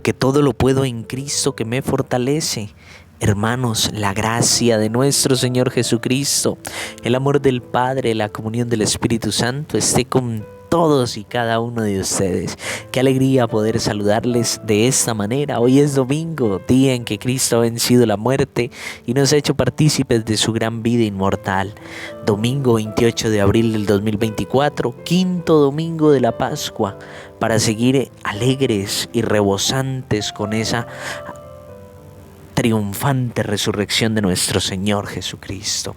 porque todo lo puedo en Cristo que me fortalece. Hermanos, la gracia de nuestro Señor Jesucristo, el amor del Padre, la comunión del Espíritu Santo esté con todos y cada uno de ustedes. Qué alegría poder saludarles de esta manera. Hoy es domingo, día en que Cristo ha vencido la muerte y nos ha hecho partícipes de su gran vida inmortal. Domingo 28 de abril del 2024, quinto domingo de la Pascua, para seguir alegres y rebosantes con esa triunfante resurrección de nuestro Señor Jesucristo.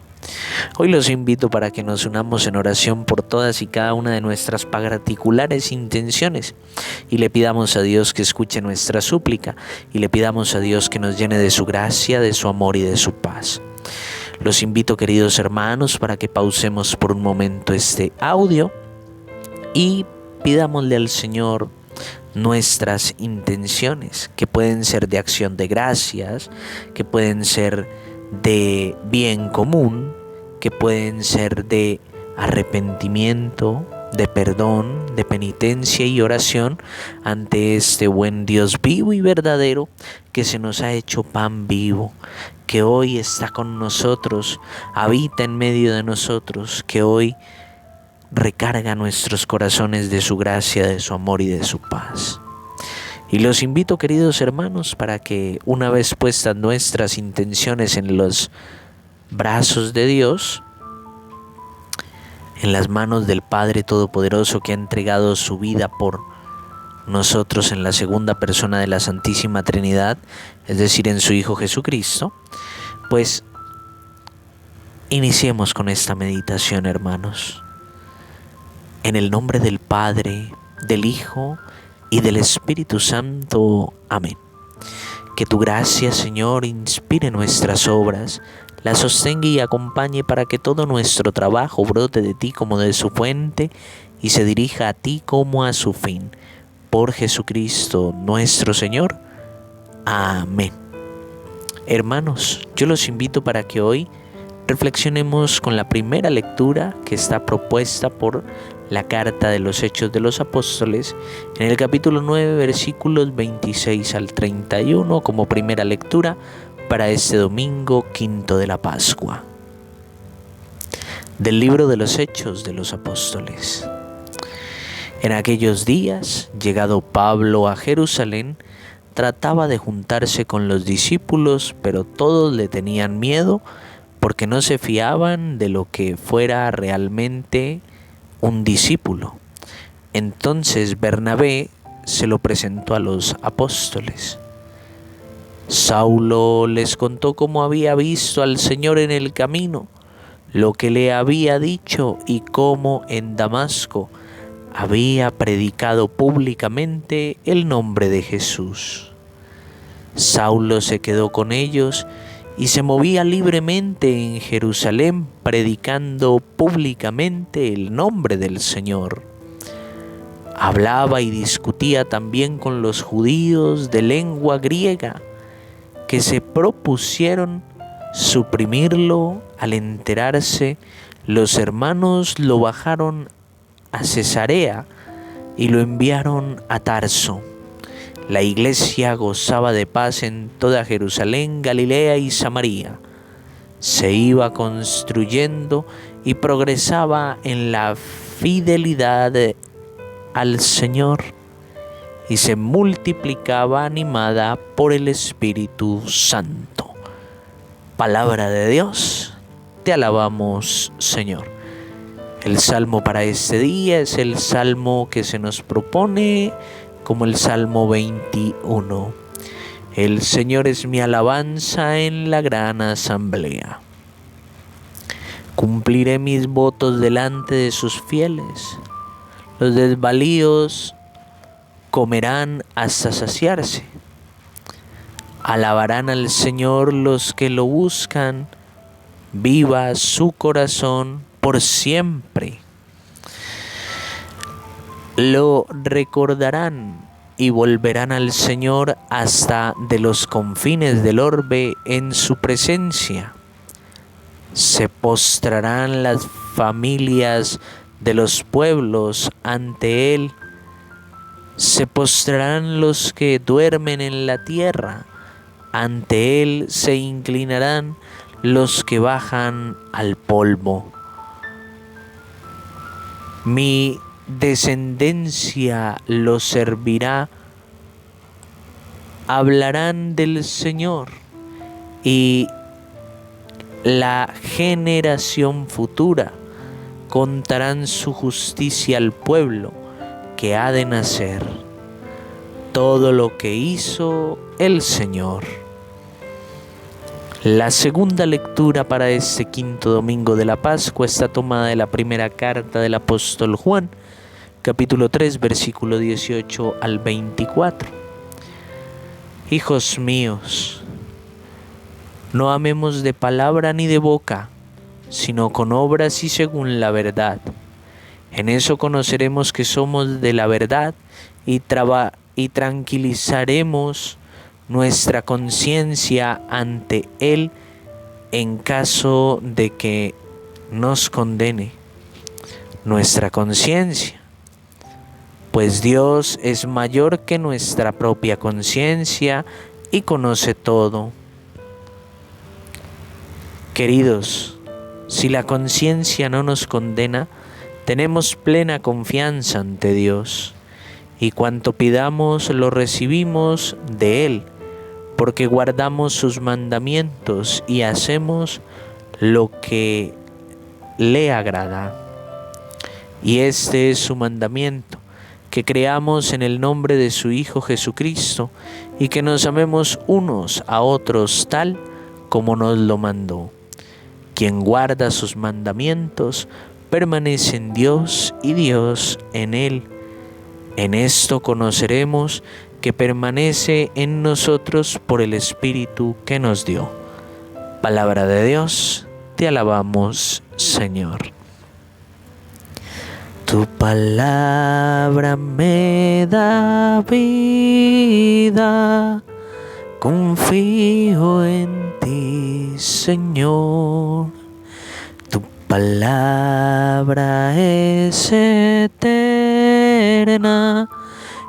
Hoy los invito para que nos unamos en oración por todas y cada una de nuestras particulares intenciones y le pidamos a Dios que escuche nuestra súplica y le pidamos a Dios que nos llene de su gracia, de su amor y de su paz. Los invito, queridos hermanos, para que pausemos por un momento este audio y pidámosle al Señor nuestras intenciones, que pueden ser de acción de gracias, que pueden ser de bien común, que pueden ser de arrepentimiento, de perdón, de penitencia y oración ante este buen Dios vivo y verdadero que se nos ha hecho pan vivo, que hoy está con nosotros, habita en medio de nosotros, que hoy recarga nuestros corazones de su gracia, de su amor y de su paz. Y los invito, queridos hermanos, para que una vez puestas nuestras intenciones en los brazos de Dios, en las manos del Padre Todopoderoso que ha entregado su vida por nosotros en la segunda persona de la Santísima Trinidad, es decir, en su Hijo Jesucristo, pues iniciemos con esta meditación, hermanos. En el nombre del Padre, del Hijo y del Espíritu Santo. Amén. Que tu gracia, Señor, inspire nuestras obras, las sostenga y acompañe para que todo nuestro trabajo brote de ti como de su fuente y se dirija a ti como a su fin. Por Jesucristo nuestro Señor. Amén. Hermanos, yo los invito para que hoy reflexionemos con la primera lectura que está propuesta por la carta de los Hechos de los Apóstoles en el capítulo 9, versículos 26 al 31 como primera lectura para este domingo quinto de la Pascua. Del libro de los Hechos de los Apóstoles. En aquellos días, llegado Pablo a Jerusalén, trataba de juntarse con los discípulos, pero todos le tenían miedo porque no se fiaban de lo que fuera realmente un discípulo. Entonces Bernabé se lo presentó a los apóstoles. Saulo les contó cómo había visto al Señor en el camino, lo que le había dicho y cómo en Damasco había predicado públicamente el nombre de Jesús. Saulo se quedó con ellos y se movía libremente en Jerusalén predicando públicamente el nombre del Señor. Hablaba y discutía también con los judíos de lengua griega que se propusieron suprimirlo. Al enterarse, los hermanos lo bajaron a Cesarea y lo enviaron a Tarso. La iglesia gozaba de paz en toda Jerusalén, Galilea y Samaria. Se iba construyendo y progresaba en la fidelidad al Señor y se multiplicaba animada por el Espíritu Santo. Palabra de Dios, te alabamos, Señor. El salmo para este día es el salmo que se nos propone como el Salmo 21. El Señor es mi alabanza en la gran asamblea. Cumpliré mis votos delante de sus fieles. Los desvalíos comerán hasta saciarse. Alabarán al Señor los que lo buscan. Viva su corazón por siempre. Lo recordarán y volverán al Señor hasta de los confines del orbe en su presencia. Se postrarán las familias de los pueblos ante Él. Se postrarán los que duermen en la tierra, ante Él se inclinarán los que bajan al polvo. Mi descendencia los servirá, hablarán del Señor, y la generación futura contarán su justicia al pueblo que ha de nacer, todo lo que hizo el Señor. La segunda lectura para este quinto domingo de la Pascua está tomada de la primera carta del apóstol Juan, capítulo 3, versículo 18 al 24. Hijos míos, no amemos de palabra ni de boca, sino con obras y según la verdad. En eso conoceremos que somos de la verdad y tranquilizaremos nuestra conciencia ante Él en caso de que nos condene nuestra conciencia, pues Dios es mayor que nuestra propia conciencia y conoce todo. Queridos, si la conciencia no nos condena, tenemos plena confianza ante Dios, y cuanto pidamos lo recibimos de Él, porque guardamos sus mandamientos y hacemos lo que le agrada. Y este es su mandamiento, que creamos en el nombre de su Hijo Jesucristo, y que nos amemos unos a otros tal como nos lo mandó. Quien guarda sus mandamientos permanece en Dios y Dios en él. En esto conoceremos que permanece en nosotros por el Espíritu que nos dio. Palabra de Dios, te alabamos, Señor. Tu palabra me da vida, confío en ti, Señor. Tu palabra es eterna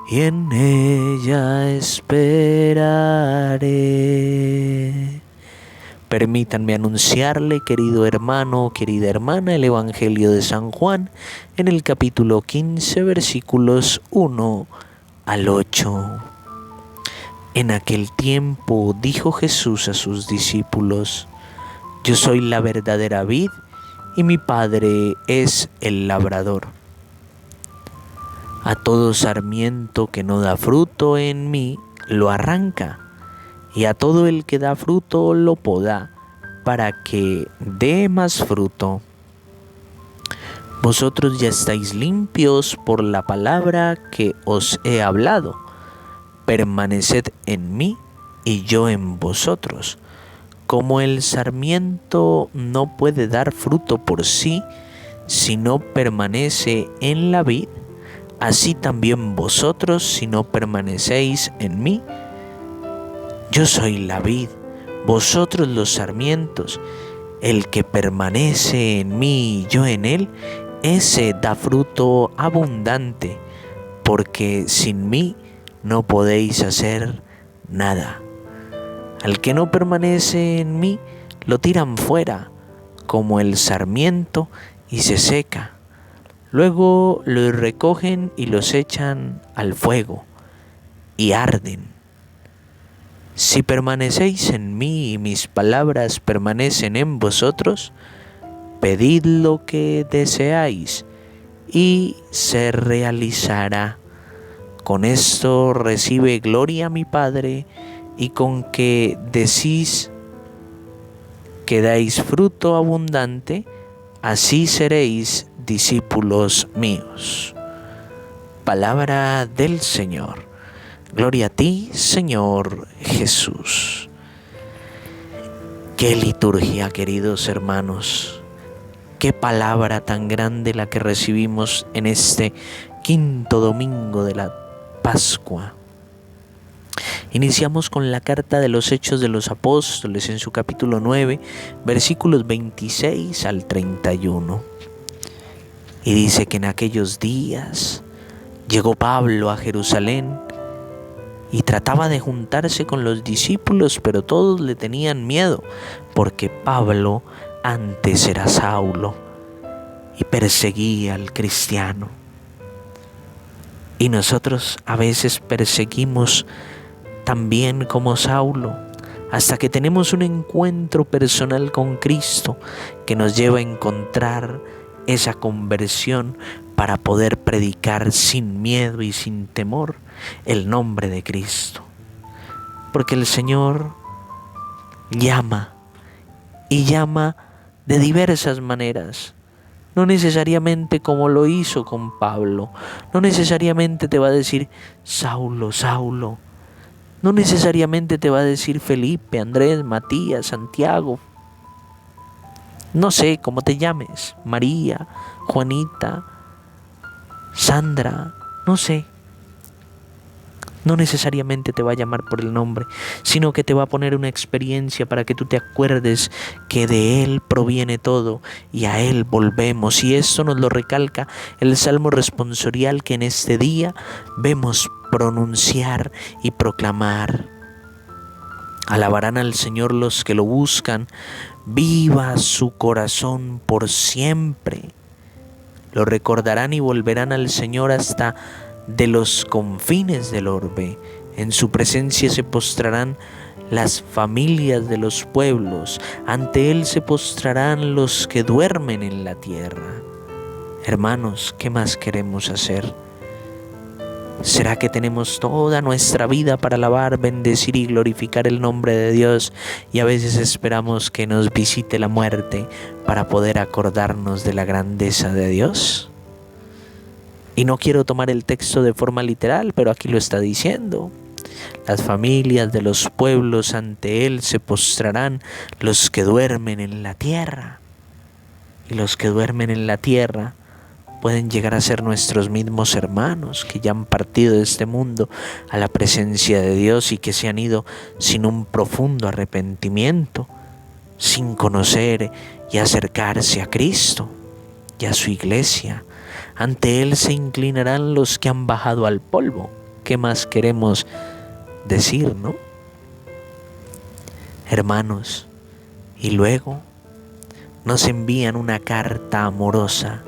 y en ella esperaré. Permítanme anunciarle, querido hermano, querida hermana, el Evangelio de San Juan en el capítulo 15, versículos 1 al 8. En aquel tiempo dijo Jesús a sus discípulos: Yo soy la verdadera vid y mi Padre es el labrador. A todo sarmiento que no da fruto en mí, lo arranca, y a todo el que da fruto lo poda, para que dé más fruto. Vosotros ya estáis limpios por la palabra que os he hablado. Permaneced en mí y yo en vosotros. Como el sarmiento no puede dar fruto por sí si no permanece en la vid, así también vosotros si no permanecéis en mí. Yo soy la vid, vosotros los sarmientos. El que permanece en mí y yo en él, ese da fruto abundante, porque sin mí no podéis hacer nada. Al que no permanece en mí, lo tiran fuera, como el sarmiento, y se seca. Luego los recogen y los echan al fuego, y arden. Si permanecéis en mí y mis palabras permanecen en vosotros, pedid lo que deseáis, y se realizará. Con esto recibe gloria mi Padre, y con que decís que dais fruto abundante, así seréis discípulos míos. Palabra del Señor. Gloria a ti, Señor Jesús. Qué liturgia, queridos hermanos. Qué palabra tan grande la que recibimos en este quinto domingo de la Pascua. Iniciamos con la carta de los Hechos de los Apóstoles en su capítulo 9, versículos 26 al 31. Y dice que en aquellos días, Llegó Pablo a Jerusalén y trataba de juntarse con los discípulos, pero todos le tenían miedo, porque Pablo antes era Saulo y perseguía al cristiano. Y nosotros a veces perseguimos también como Saulo, hasta que tenemos un encuentro personal con Cristo que nos lleva a encontrar esa conversión para poder predicar sin miedo y sin temor el nombre de Cristo. Porque el Señor llama y llama de diversas maneras. No necesariamente como lo hizo con Pablo. No necesariamente te va a decir Saulo, Saulo. No necesariamente te va a decir Felipe, Andrés, Matías, Santiago. No sé cómo te llames, María, Juanita, Sandra, no sé. No necesariamente te va a llamar por el nombre, sino que te va a poner una experiencia para que tú te acuerdes que de Él proviene todo y a Él volvemos. Y esto nos lo recalca el Salmo responsorial que en este día vemos pronunciar y proclamar. Alabarán al Señor los que lo buscan, viva su corazón por siempre. Lo recordarán y volverán al Señor hasta de los confines del orbe. En su presencia se postrarán las familias de los pueblos, ante Él se postrarán los que duermen en la tierra. Hermanos, ¿qué más queremos hacer? ¿Será que tenemos toda nuestra vida para alabar, bendecir y glorificar el nombre de Dios y a veces esperamos que nos visite la muerte para poder acordarnos de la grandeza de Dios? Y no quiero tomar el texto de forma literal, pero aquí lo está diciendo. Las familias de los pueblos ante Él se postrarán, los que duermen en la tierra. Y los que duermen en la tierra pueden llegar a ser nuestros mismos hermanos que ya han partido de este mundo a la presencia de Dios y que se han ido sin un profundo arrepentimiento, sin conocer y acercarse a Cristo y a su iglesia. Ante Él se inclinarán los que han bajado al polvo. ¿Qué más queremos decir, no? Hermanos, y luego nos envían una carta amorosa,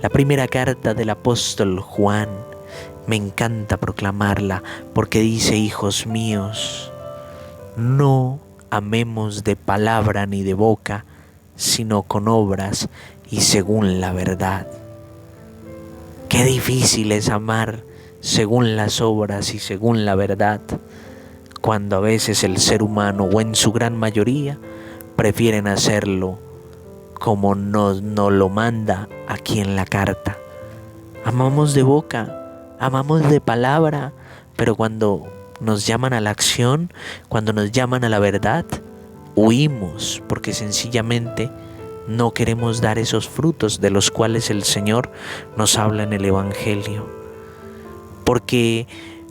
la primera carta del apóstol Juan. Me encanta proclamarla porque dice: hijos míos, no amemos de palabra ni de boca, sino con obras y según la verdad. Qué difícil es amar según las obras y según la verdad, cuando a veces el ser humano, o en su gran mayoría, prefieren hacerlo como nos lo manda aquí en la carta. Amamos de boca, amamos de palabra, pero cuando nos llaman a la acción, cuando nos llaman a la verdad, huimos porque sencillamente no queremos dar esos frutos de los cuales el Señor nos habla en el Evangelio. Porque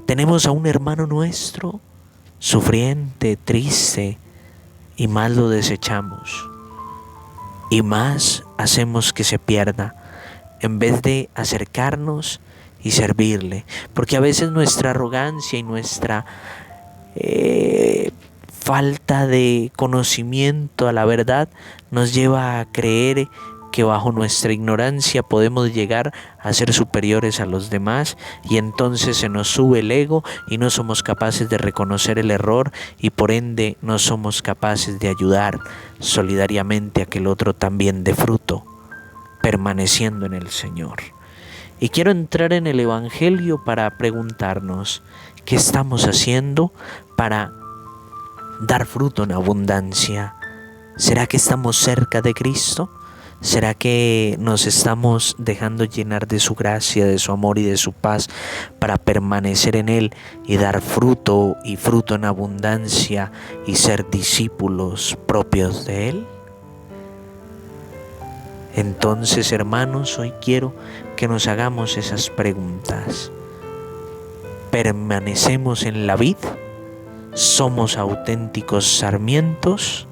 tenemos a un hermano nuestro sufriente, triste, y más lo desechamos. Y más hacemos que se pierda, en vez de acercarnos y servirle. Porque a veces nuestra arrogancia y nuestra falta de conocimiento a la verdad nos lleva a creer que bajo nuestra ignorancia podemos llegar a ser superiores a los demás, y entonces se nos sube el ego y no somos capaces de reconocer el error y por ende no somos capaces de ayudar solidariamente a que el otro también dé fruto, permaneciendo en el Señor. Y quiero entrar en el Evangelio para preguntarnos: ¿qué estamos haciendo para dar fruto en abundancia? ¿Será que estamos cerca de Cristo? ¿Será que nos estamos dejando llenar de su gracia, de su amor y de su paz para permanecer en Él y dar fruto y fruto en abundancia y ser discípulos propios de Él? Entonces, hermanos, hoy quiero que nos hagamos esas preguntas. ¿Permanecemos en la vid? ¿Somos auténticos sarmientos?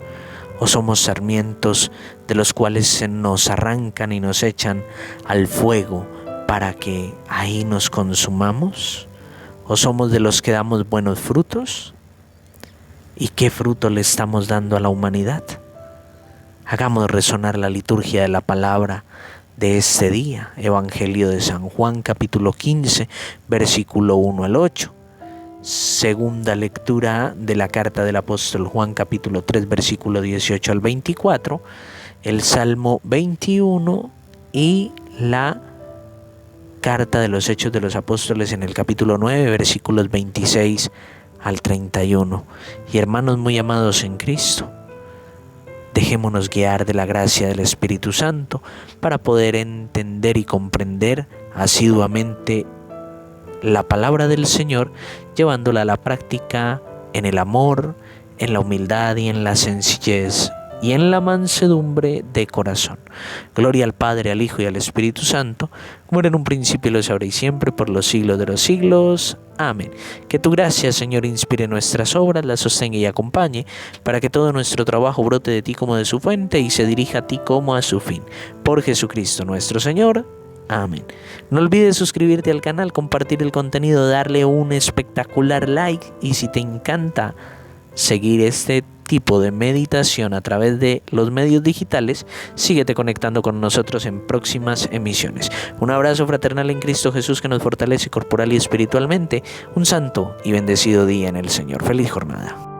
¿O somos sarmientos de los cuales se nos arrancan y nos echan al fuego para que ahí nos consumamos? ¿O somos de los que damos buenos frutos? ¿Y qué fruto le estamos dando a la humanidad? Hagamos resonar la liturgia de la palabra de este día. Evangelio de San Juan, capítulo 15, versículo 1 al 8. Segunda lectura de la carta del apóstol Juan, capítulo 3, versículo 18 al 24. El Salmo 21 y la carta de los Hechos de los Apóstoles en el capítulo 9, versículos 26 al 31. Y hermanos muy amados en Cristo, dejémonos guiar de la gracia del Espíritu Santo para poder entender y comprender asiduamente la palabra del Señor, llevándola a la práctica en el amor, en la humildad y en la sencillez y en la mansedumbre de corazón. Gloria al Padre, al Hijo y al Espíritu Santo, como era en un principio, lo es ahora y siempre, por los siglos de los siglos. Amén. Que tu gracia, Señor, inspire nuestras obras, las sostenga y acompañe, para que todo nuestro trabajo brote de ti como de su fuente y se dirija a ti como a su fin. Por Jesucristo nuestro Señor. Amén. No olvides suscribirte al canal, compartir el contenido, darle un espectacular like, y si te encanta seguir este tipo de meditación a través de los medios digitales, síguete conectando con nosotros en próximas emisiones. Un abrazo fraternal en Cristo Jesús, que nos fortalece corporal y espiritualmente. Un santo y bendecido día en el Señor. Feliz jornada.